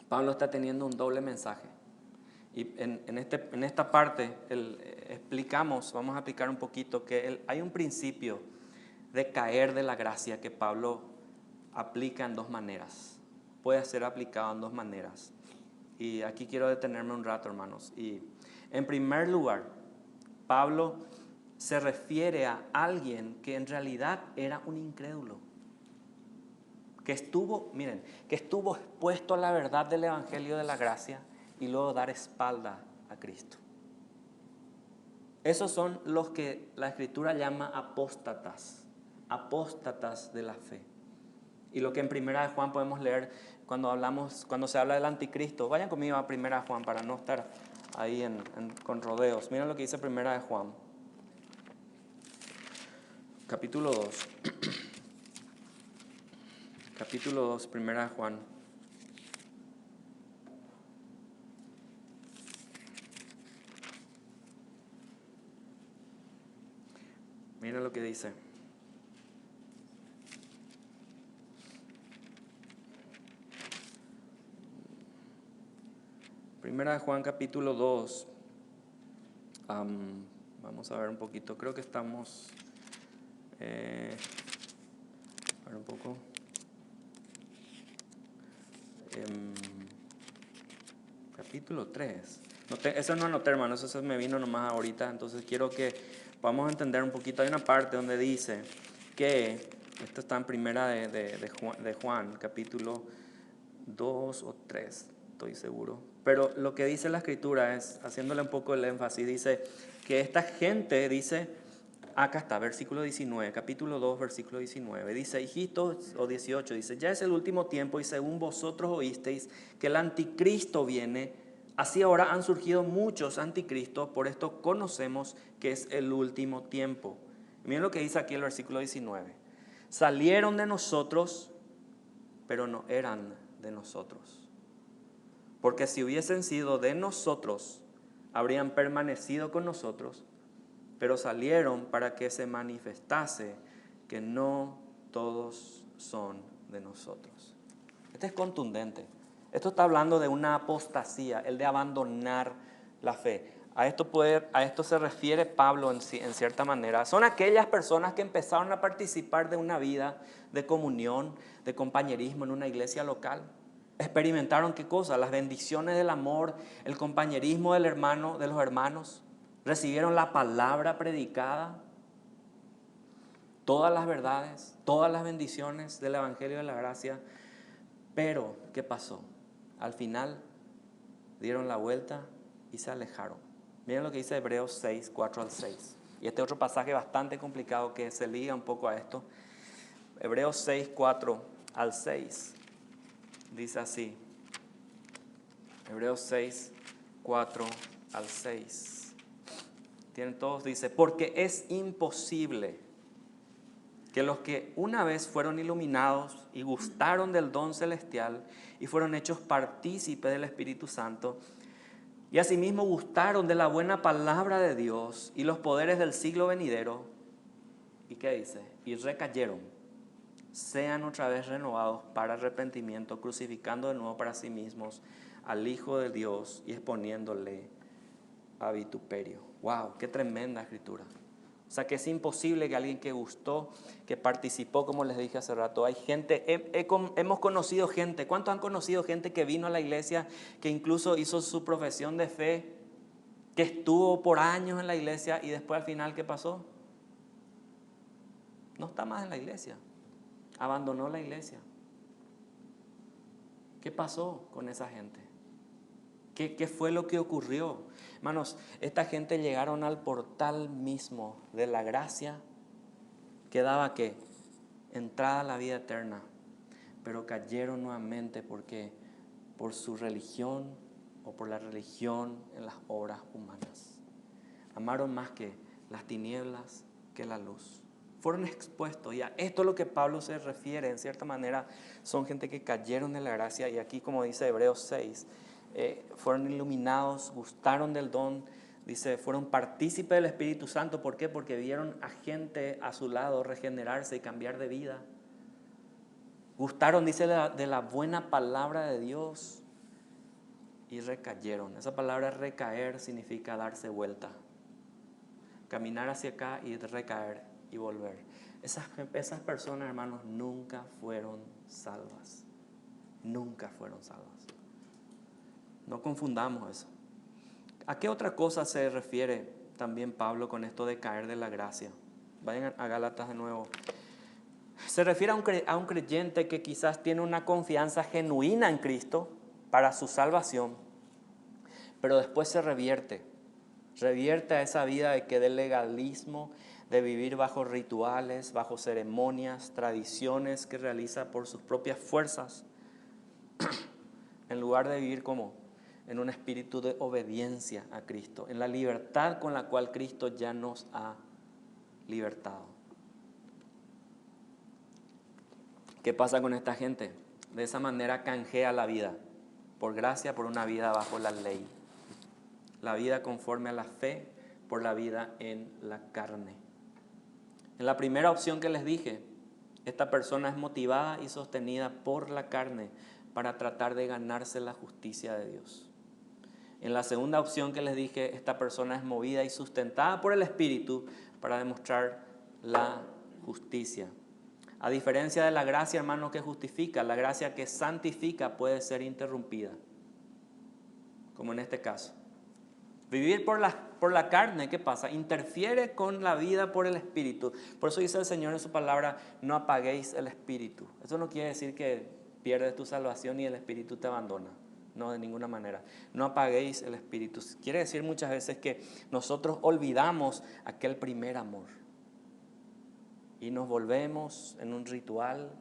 Pablo está teniendo un doble mensaje. Y en esta parte vamos a explicar un poquito que hay un principio de caer de la gracia que Pablo aplica en dos maneras. Puede ser aplicado en dos maneras. Y aquí quiero detenerme un rato, hermanos. Y en primer lugar, Pablo se refiere a alguien que en realidad era un incrédulo. Que estuvo expuesto a la verdad del Evangelio de la gracia y luego dar espalda a Cristo. Esos son los que la Escritura llama apóstatas de la fe. Y lo que en Primera de Juan podemos leer cuando se habla del anticristo. Vayan conmigo a Primera de Juan para no estar ahí con rodeos. Miren lo que dice Primera de Juan, capítulo 2. Capítulo 2, Primera de Juan. Mira lo que dice. Primera de Juan, capítulo 2. Vamos a ver un poquito. Creo que estamos... a ver un poco. Capítulo 3. Eso no anoté, hermanos, eso me vino nomás ahorita. Entonces quiero que vamos a entender un poquito. Hay una parte donde dice que, esto está en Primera de Juan, capítulo 2 o 3, estoy seguro. Pero lo que dice la Escritura es, haciéndole un poco el énfasis, dice que esta gente, dice, acá está, versículo 19, capítulo 2, versículo 19, dice, hijitos, o 18, dice, ya es el último tiempo y según vosotros oísteis que el anticristo viene, así ahora han surgido muchos anticristos, por esto conocemos que es el último tiempo. Miren lo que dice aquí el versículo 19, salieron de nosotros, pero no eran de nosotros. Porque si hubiesen sido de nosotros, habrían permanecido con nosotros, pero salieron para que se manifestase que no todos son de nosotros. Este es contundente. Esto está hablando de una apostasía, el de abandonar la fe. A esto se refiere Pablo en cierta manera. Son aquellas personas que empezaron a participar de una vida de comunión, de compañerismo en una iglesia local. Experimentaron ¿qué cosa? Las bendiciones del amor, el compañerismo de los hermanos. Recibieron la palabra predicada, todas las verdades, todas las bendiciones del Evangelio de la Gracia. Pero, ¿qué pasó? Al final dieron la vuelta y se alejaron. Miren lo que dice Hebreos 6, 4 al 6. Y este otro pasaje bastante complicado que se liga un poco a esto. Hebreos 6, 4 al 6. Dice así. Hebreos 6, 4 al 6. Tienen todos, dice, porque es imposible que los que una vez fueron iluminados y gustaron del don celestial y fueron hechos partícipes del Espíritu Santo y asimismo gustaron de la buena palabra de Dios y los poderes del siglo venidero, ¿y qué dice? Y recayeron, sean otra vez renovados para arrepentimiento, crucificando de nuevo para sí mismos al Hijo de Dios y exponiéndole a vituperio. ¡Wow! ¡Qué tremenda escritura! O sea que es imposible que alguien que gustó, que participó, como les dije hace rato, hay gente, hemos conocido gente, ¿cuántos han conocido gente que vino a la iglesia, que incluso hizo su profesión de fe, que estuvo por años en la iglesia y después al final ¿qué pasó? No está más en la iglesia. abandonó la iglesia. ¿Qué pasó con esa gente? ¿Qué fue lo que ocurrió? Hermanos, esta gente llegaron al portal mismo de la gracia que daba ¿qué? Entrada a la vida eterna, pero cayeron nuevamente porque por su religión o por la religión en las obras humanas. Amaron más que las tinieblas que la luz. Fueron expuestos, y a esto es lo que Pablo se refiere, en cierta manera, son gente que cayeron en la gracia, y aquí como dice Hebreos 6, fueron iluminados, gustaron del don, dice, fueron partícipes del Espíritu Santo. ¿Por qué? Porque vieron a gente a su lado regenerarse y cambiar de vida. Gustaron, dice, de la buena palabra de Dios y recayeron. Esa palabra recaer significa darse vuelta. Caminar hacia acá y recaer y volver. Esas personas, hermanos, nunca fueron salvas. Nunca fueron salvas. No confundamos eso. ¿A qué otra cosa se refiere también Pablo con esto de caer de la gracia? Vayan a Gálatas de nuevo. Se refiere a un creyente que quizás tiene una confianza genuina en Cristo para su salvación, pero después se revierte a esa vida de legalismo, de vivir bajo rituales, bajo ceremonias, tradiciones que realiza por sus propias fuerzas, en lugar de vivir como en un espíritu de obediencia a Cristo, en la libertad con la cual Cristo ya nos ha libertado. ¿Qué pasa con esta gente? De esa manera canjea la vida, por gracia, por una vida bajo la ley. La vida conforme a la fe, por la vida en la carne. En la primera opción que les dije, esta persona es motivada y sostenida por la carne para tratar de ganarse la justicia de Dios. En la segunda opción que les dije, esta persona es movida y sustentada por el Espíritu para demostrar la justicia. A diferencia de la gracia, hermano, que justifica, la gracia que santifica puede ser interrumpida, como en este caso. Vivir por la carne, ¿qué pasa? Interfiere con la vida por el Espíritu. Por eso dice el Señor en su palabra, no apaguéis el Espíritu. Eso no quiere decir que pierdes tu salvación y el Espíritu te abandona. No, de ninguna manera. No apaguéis el Espíritu. Quiere decir muchas veces que nosotros olvidamos aquel primer amor. Y nos volvemos en un ritual,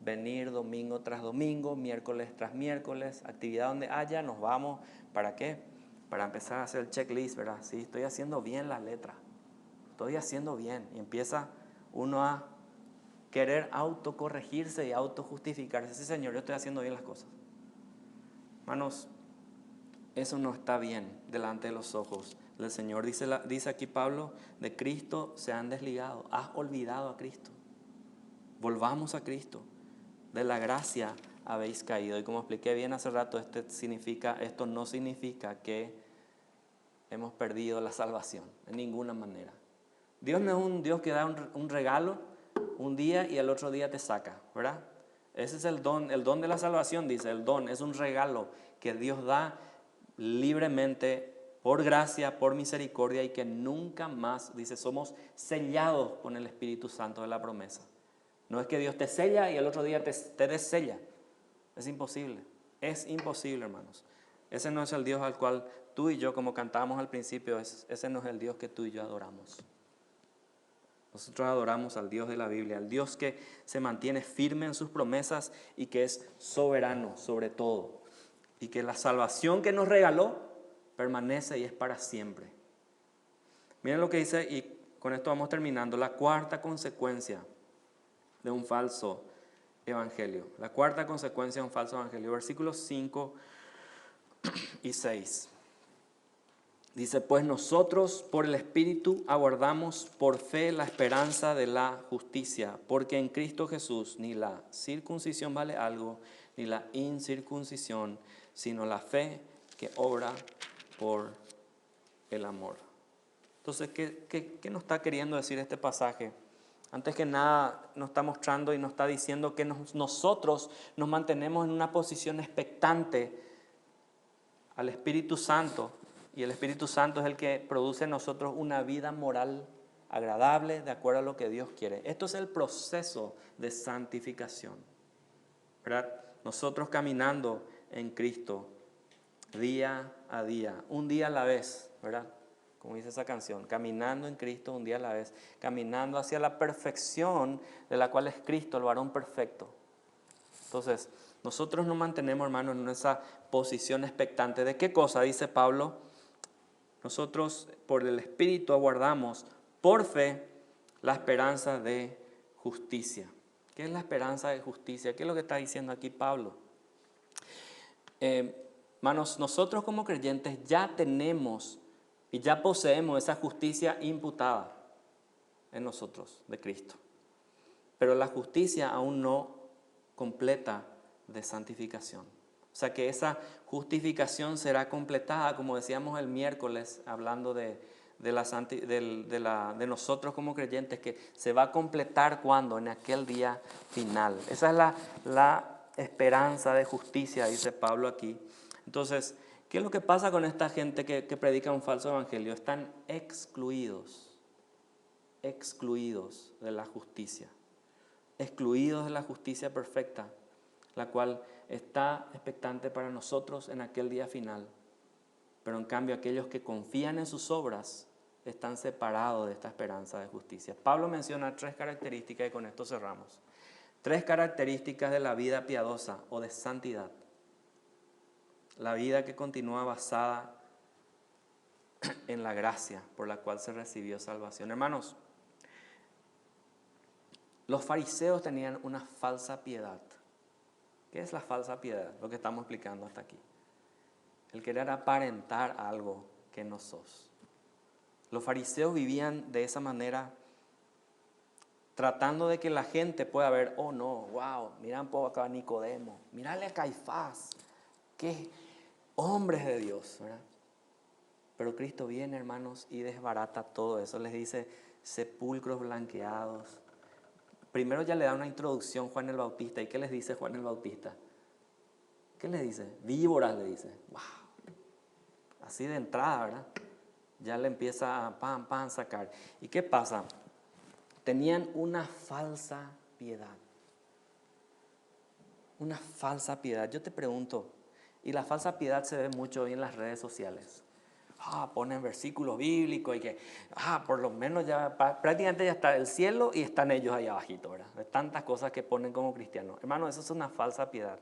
venir domingo tras domingo, miércoles tras miércoles, actividad donde haya, nos vamos. ¿Para qué? Para empezar a hacer el checklist, ¿verdad? Sí, estoy haciendo bien la letra. Estoy haciendo bien. Y empieza uno a querer autocorregirse y autojustificarse. Sí, Señor, yo estoy haciendo bien las cosas. Hermanos, eso no está bien delante de los ojos del Señor. Dice aquí Pablo, de Cristo se han desligado. Has olvidado a Cristo. Volvamos a Cristo. De la gracia habéis caído. Y como expliqué bien hace rato, esto no significa que hemos perdido la salvación, de ninguna manera. Dios no es un Dios que da un regalo un día y al otro día te saca, ¿verdad? Ese es el don de la salvación, dice, el don es un regalo que Dios da libremente, por gracia, por misericordia, y que nunca más, dice, somos sellados con el Espíritu Santo de la promesa. No es que Dios te sella y al otro día te dessella. Es imposible, hermanos. Ese no es el Dios al cual tú y yo, como cantábamos al principio, ese no es el Dios que tú y yo adoramos. Nosotros adoramos al Dios de la Biblia, al Dios que se mantiene firme en sus promesas y que es soberano sobre todo. Y que la salvación que nos regaló permanece y es para siempre. Miren lo que dice, y con esto vamos terminando, la cuarta consecuencia de un falso evangelio. La cuarta consecuencia de un falso evangelio, versículos 5 y 6. Dice, pues nosotros por el Espíritu aguardamos por fe la esperanza de la justicia, porque en Cristo Jesús ni la circuncisión vale algo, ni la incircuncisión, sino la fe que obra por el amor. Entonces, ¿qué nos está queriendo decir este pasaje? Antes que nada nos está mostrando y nos está diciendo que nosotros nos mantenemos en una posición expectante al Espíritu Santo. Y el Espíritu Santo es el que produce en nosotros una vida moral agradable, de acuerdo a lo que Dios quiere. Esto es el proceso de santificación, ¿verdad? Nosotros caminando en Cristo día a día, un día a la vez, ¿verdad? Como dice esa canción, caminando en Cristo un día a la vez, caminando hacia la perfección de la cual es Cristo, el varón perfecto. Entonces, nosotros nos mantenemos, hermanos, en esa posición expectante. ¿De qué cosa? Dice Pablo, nosotros por el Espíritu aguardamos por fe la esperanza de justicia. ¿Qué es la esperanza de justicia? ¿Qué es lo que está diciendo aquí Pablo? Hermanos, nosotros como creyentes ya tenemos y ya poseemos esa justicia imputada en nosotros de Cristo. Pero la justicia aún no completa de santificación. O sea que esa justificación será completada, como decíamos el miércoles, hablando de nosotros como creyentes, que se va a completar cuando, en aquel día final. Esa es la esperanza de justicia, dice Pablo aquí. Entonces, ¿qué es lo que pasa con esta gente que predica un falso evangelio? Están excluidos de la justicia, excluidos de la justicia perfecta, la cual está expectante para nosotros en aquel día final. Pero en cambio aquellos que confían en sus obras están separados de esta esperanza de justicia. Pablo menciona 3 características y con esto cerramos. 3 características de la vida piadosa o de santidad. La vida que continúa basada en la gracia por la cual se recibió salvación. Hermanos, los fariseos tenían una falsa piedad. ¿Qué es la falsa piedad? Lo que estamos explicando hasta aquí. El querer aparentar algo que no sos. Los fariseos vivían de esa manera, tratando de que la gente pueda ver, oh no, wow, miran por acá a Nicodemo, mirale a Caifás, qué hombres de Dios, ¿verdad? Pero Cristo viene, hermanos, y desbarata todo eso. Les dice sepulcros blanqueados. Primero ya le da una introducción Juan el Bautista. ¿Y qué les dice Juan el Bautista? ¿Qué les dice? Víboras, le dice. ¡Wow! Así de entrada, ¿verdad? Ya le empieza a sacar. ¿Y qué pasa? Tenían una falsa piedad. Una falsa piedad. Yo te pregunto, y la falsa piedad se ve mucho hoy en las redes sociales. Ponen versículos bíblicos y que, por lo menos ya prácticamente ya está el cielo y están ellos ahí abajito, ¿verdad? De tantas cosas que ponen como cristianos. Hermano, eso es una falsa piedad.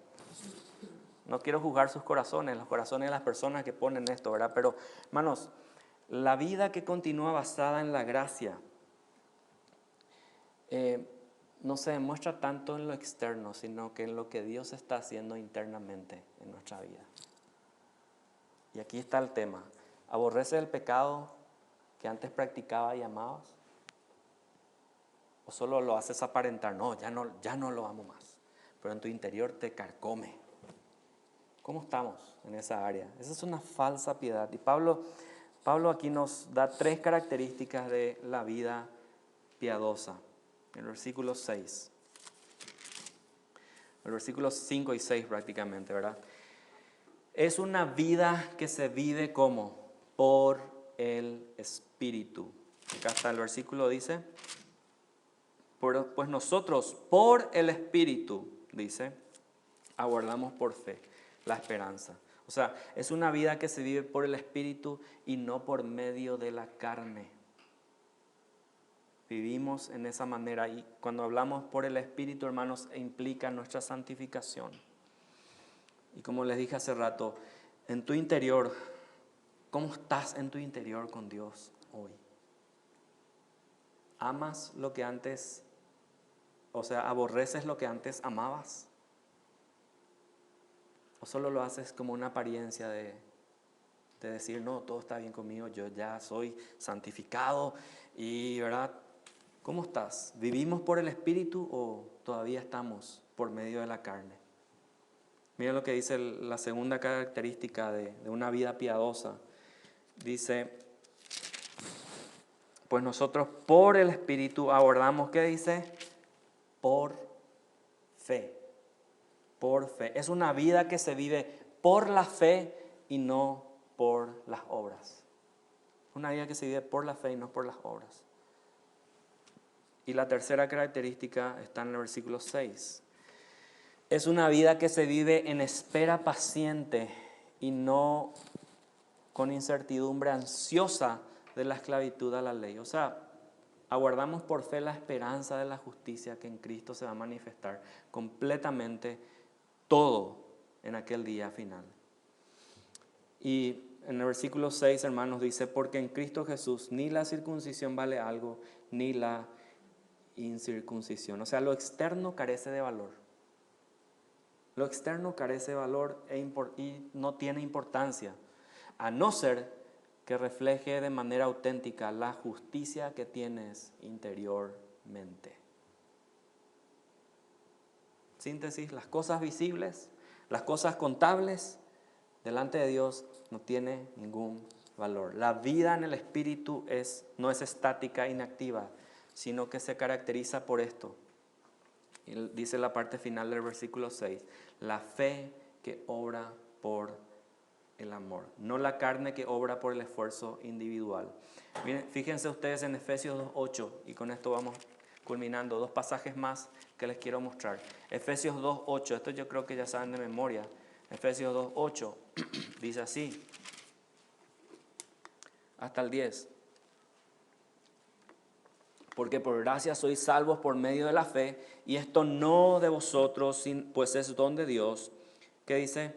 No quiero juzgar sus corazones, los corazones de las personas que ponen esto, ¿verdad? Pero, hermanos, la vida que continúa basada en la gracia no se demuestra tanto en lo externo, sino que en lo que Dios está haciendo internamente en nuestra vida. Y aquí está el tema. ¿Aborreces el pecado que antes practicabas y amabas? ¿O solo lo haces aparentar? No, ya no lo amo más. Pero en tu interior te carcome. ¿Cómo estamos en esa área? Esa es una falsa piedad. Y Pablo aquí nos da 3 características de la vida piadosa. En el versículo 6. El versículo 5 y 6 prácticamente, ¿verdad? Es una vida que se vive como por el Espíritu. Acá está el versículo, dice, pues nosotros por el Espíritu, dice, aguardamos por fe la esperanza. O sea, es una vida que se vive por el Espíritu y no por medio de la carne. Vivimos en esa manera y cuando hablamos por el Espíritu, hermanos, implica nuestra santificación. Y como les dije hace rato, en tu interior, ¿cómo estás en tu interior con Dios hoy? ¿Amas lo que antes, aborreces lo que antes amabas? ¿O solo lo haces como una apariencia de decir, no, todo está bien conmigo, yo ya soy santificado y, ¿verdad? ¿Cómo estás? ¿Vivimos por el Espíritu o todavía estamos por medio de la carne? Mira lo que dice la segunda característica de una vida piadosa. Dice, pues nosotros por el Espíritu abordamos, ¿qué dice? Por fe. Por fe. Es una vida que se vive por la fe y no por las obras. Una vida que se vive por la fe y no por las obras. Y la tercera característica está en el versículo 6. Es una vida que se vive en espera paciente y no con incertidumbre ansiosa de la esclavitud a la ley. O sea, aguardamos por fe la esperanza de la justicia que en Cristo se va a manifestar completamente todo en aquel día final. Y en el versículo 6, hermanos, dice, porque en Cristo Jesús ni la circuncisión vale algo, ni la incircuncisión. O sea, lo externo carece de valor. Lo externo carece de valor y no tiene importancia, a no ser que refleje de manera auténtica la justicia que tienes interiormente. Síntesis, las cosas visibles, las cosas contables, delante de Dios no tiene ningún valor. La vida en el Espíritu no es estática, inactiva, sino que se caracteriza por esto. Y dice la parte final del versículo 6, la fe que obra por el amor, no la carne que obra por el esfuerzo individual. Miren, fíjense ustedes en Efesios 2:8, y con esto vamos culminando, 2 pasajes más que les quiero mostrar. Efesios 2:8, esto yo creo que ya saben de memoria. Efesios 2:8 dice así, hasta el 10. Porque por gracia sois salvos por medio de la fe, y esto no de vosotros, pues es don de Dios. ¿Qué dice?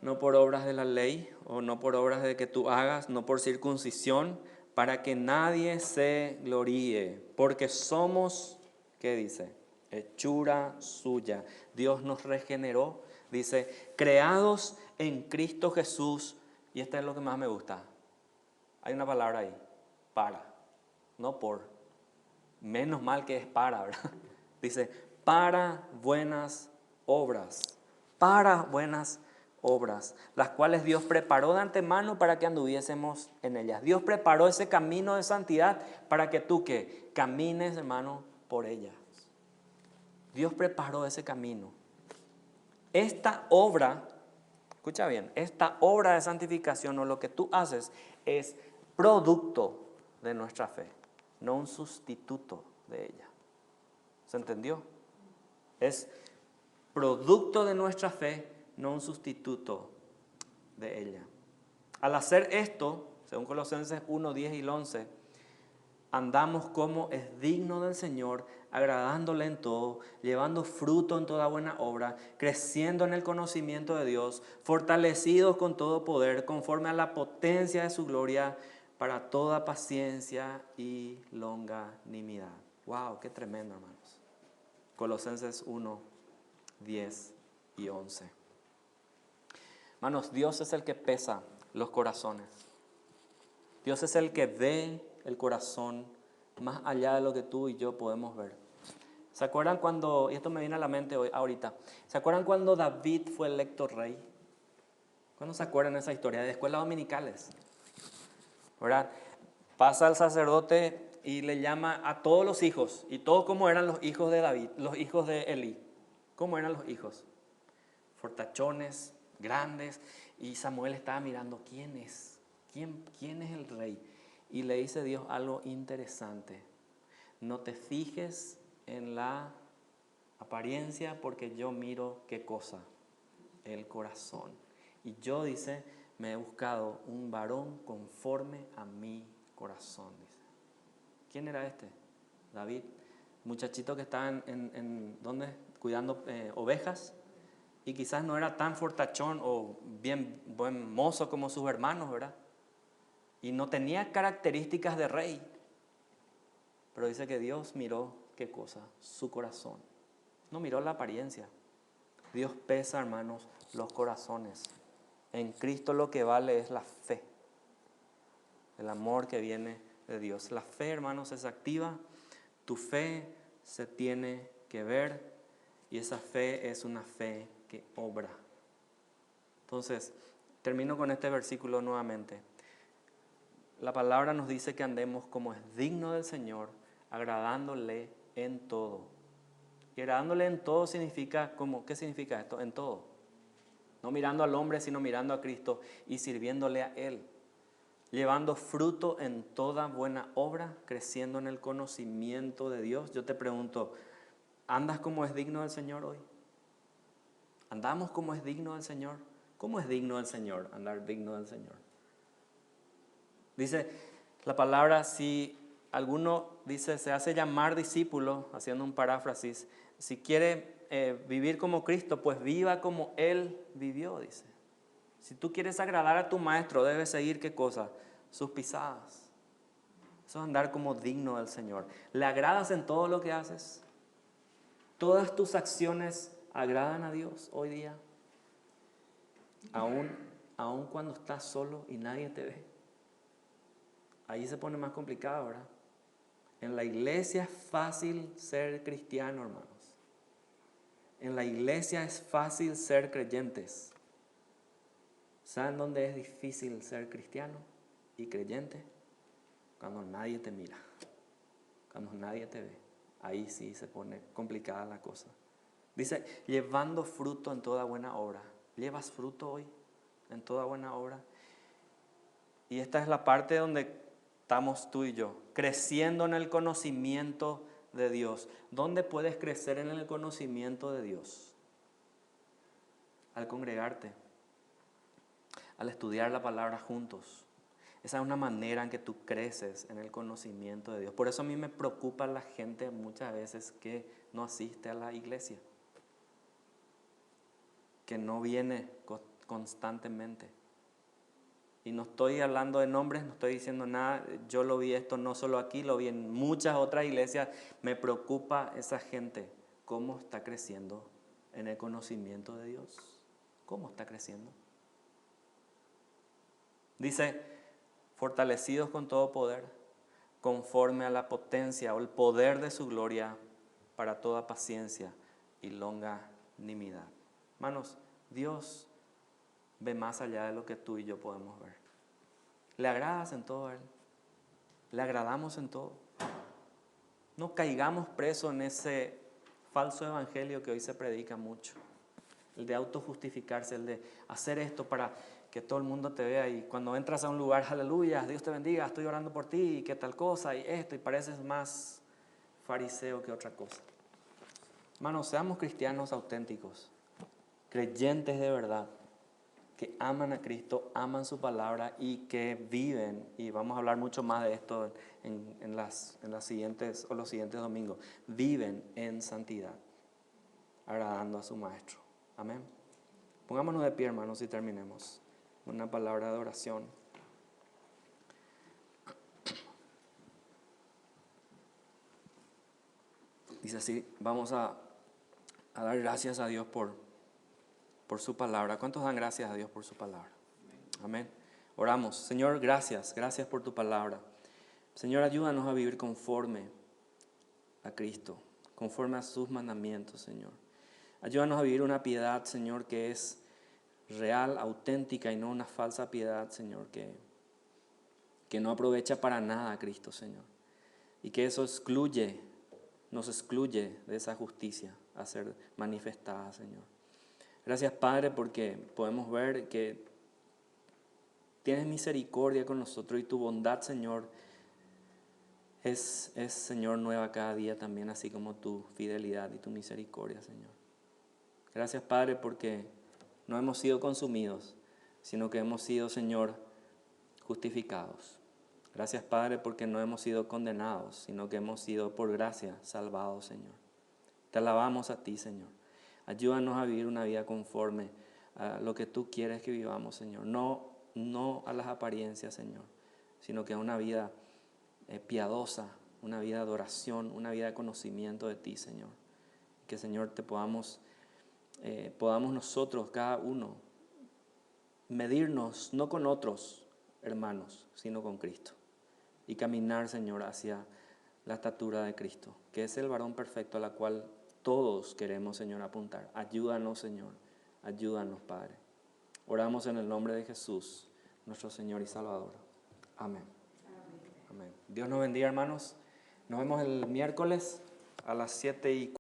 No por obras de la ley, o no por obras de que tú hagas, no por circuncisión, para que nadie se gloríe, porque somos, ¿qué dice? Hechura suya. Dios nos regeneró, dice, creados en Cristo Jesús, y esto es lo que más me gusta. Hay una palabra ahí, para, no por. Menos mal que es para, ¿verdad? Dice, para buenas obras, las cuales Dios preparó de antemano para que anduviésemos en ellas. Dios preparó ese camino de santidad para que tú que camines, hermano, por ellas. Dios preparó ese camino. Esta obra, escucha bien, esta obra de santificación o lo que tú haces es producto de nuestra fe, no un sustituto de ella. ¿Se entendió? Es producto de nuestra fe, no un sustituto de ella. Al hacer esto, según Colosenses 1, 10 y 11, andamos como es digno del Señor, agradándole en todo, llevando fruto en toda buena obra, creciendo en el conocimiento de Dios, fortalecidos con todo poder, conforme a la potencia de su gloria, para toda paciencia y longanimidad. ¡Wow! ¡Qué tremendo, hermanos! Colosenses 1, 10 y 11. Hermanos, Dios es el que pesa los corazones. Dios es el que ve el corazón más allá de lo que tú y yo podemos ver. ¿Se acuerdan cuando, y esto me viene a la mente hoy, ahorita, ¿se acuerdan cuando David fue electo rey? ¿Cuándo se acuerdan de esa historia? De escuelas dominicales, ¿verdad? Pasa el sacerdote y le llama a todos los hijos, y todos como eran los hijos de David, los hijos de Elí. ¿Cómo eran los hijos? Fortachones, grandes, y Samuel estaba mirando, ¿quién es? ¿Quién es el rey? Y le dice Dios algo interesante. No te fijes en la apariencia, porque yo miro ¿qué cosa? El corazón. Y yo, dice, me he buscado un varón conforme a mi corazón, dice. ¿Quién era este? David, muchachito que estaba ¿dónde? Cuidando ovejas, y quizás no era tan fortachón o bien buen mozo como sus hermanos, ¿verdad? Y no tenía características de rey. Pero dice que Dios miró, ¿qué cosa? Su corazón. No miró la apariencia. Dios pesa, hermanos, los corazones. En Cristo lo que vale es la fe. El amor que viene de Dios. La fe, hermanos, es activa. Tu fe se tiene que ver. Y esa fe es una fe que obra. Entonces, termino con este versículo nuevamente. La palabra nos dice que andemos como es digno del Señor, agradándole en todo. Y agradándole en todo significa, ¿qué significa esto? En todo. No mirando al hombre, sino mirando a Cristo y sirviéndole a Él. llevando fruto en toda buena obra, creciendo en el conocimiento de Dios. Yo te pregunto, ¿andas como es digno del Señor hoy? ¿Andamos como es digno del Señor? ¿Cómo es digno del Señor? Andar digno del Señor. Dice la palabra, si alguno dice, se hace llamar discípulo, haciendo un paráfrasis, si quiere vivir como Cristo, pues viva como Él vivió, dice. Si tú quieres agradar a tu maestro, debes seguir, ¿qué cosa? Sus pisadas. Eso es andar como digno del Señor. ¿Le agradas en todo lo que haces? ¿Todas tus acciones agradan a Dios hoy día? Aún cuando estás solo y nadie te ve. Ahí se pone más complicado, ¿verdad? En la iglesia es fácil ser cristiano, hermanos. En la iglesia es fácil ser creyentes. ¿Saben dónde es difícil ser cristiano y creyente? Cuando nadie te mira, cuando nadie te ve. Ahí sí se pone complicada la cosa. Dice, llevando fruto en toda buena obra. ¿Llevas fruto hoy en toda buena obra? Y esta es la parte donde estamos tú y yo, creciendo en el conocimiento de Dios. ¿Dónde puedes crecer en el conocimiento de Dios? Al congregarte, al estudiar la palabra juntos. Esa es una manera en que tú creces en el conocimiento de Dios. Por eso a mí me preocupa la gente muchas veces que no asiste a la iglesia, que no viene constantemente. Y no estoy hablando de nombres, no estoy diciendo nada. Yo lo vi esto no solo aquí, lo vi en muchas otras iglesias. Me preocupa esa gente, cómo está creciendo en el conocimiento de Dios. ¿Cómo está creciendo? Dice, fortalecidos con todo poder, conforme a la potencia o el poder de su gloria, para toda paciencia y longanimidad. Hermanos, Dios ve más allá de lo que tú y yo podemos ver. ¿Le agradas en todo a Él? ¿Le agradamos en todo? No caigamos presos en ese falso evangelio que hoy se predica mucho. El de autojustificarse, el de hacer esto para que todo el mundo te vea y cuando entras a un lugar, aleluya, Dios te bendiga, estoy orando por ti, y qué tal cosa, y esto, y pareces más fariseo que otra cosa. Hermanos, seamos cristianos auténticos, creyentes de verdad, que aman a Cristo, aman su palabra y que viven, y vamos a hablar mucho más de esto en las siguientes o los siguientes domingos, viven en santidad, agradando a su Maestro. Amén. Pongámonos de pie, hermanos, y terminemos una palabra de oración. Dice así, vamos a dar gracias a Dios por su palabra. ¿Cuántos dan gracias a Dios por su palabra? Amén. Oramos. Señor, gracias por tu palabra. Señor, ayúdanos a vivir conforme a Cristo, conforme a sus mandamientos, Señor. Ayúdanos a vivir una piedad, Señor, que es real, auténtica y no una falsa piedad, Señor, que no aprovecha para nada a Cristo, Señor. Y que eso nos excluye de esa justicia a ser manifestada, Señor. Gracias, Padre, porque podemos ver que tienes misericordia con nosotros y tu bondad, Señor, es Señor, nueva cada día también, así como tu fidelidad y tu misericordia, Señor. Gracias, Padre, porque no hemos sido consumidos, sino que hemos sido, Señor, justificados. Gracias, Padre, porque no hemos sido condenados, sino que hemos sido por gracia salvados, Señor. Te alabamos a ti, Señor. Ayúdanos a vivir una vida conforme a lo que tú quieres que vivamos, Señor. No a las apariencias, Señor, sino que a una vida piadosa, una vida de oración, una vida de conocimiento de ti, Señor. Que, Señor, te podamos nosotros, cada uno, medirnos no con otros hermanos, sino con Cristo. Y caminar, Señor, hacia la estatura de Cristo, que es el varón perfecto a la cual todos queremos, Señor, apuntar. Ayúdanos, Señor. Ayúdanos, Padre. Oramos en el nombre de Jesús, nuestro Señor y Salvador. Amén. Amén. Dios nos bendiga, hermanos. Nos vemos el miércoles a las 7:40.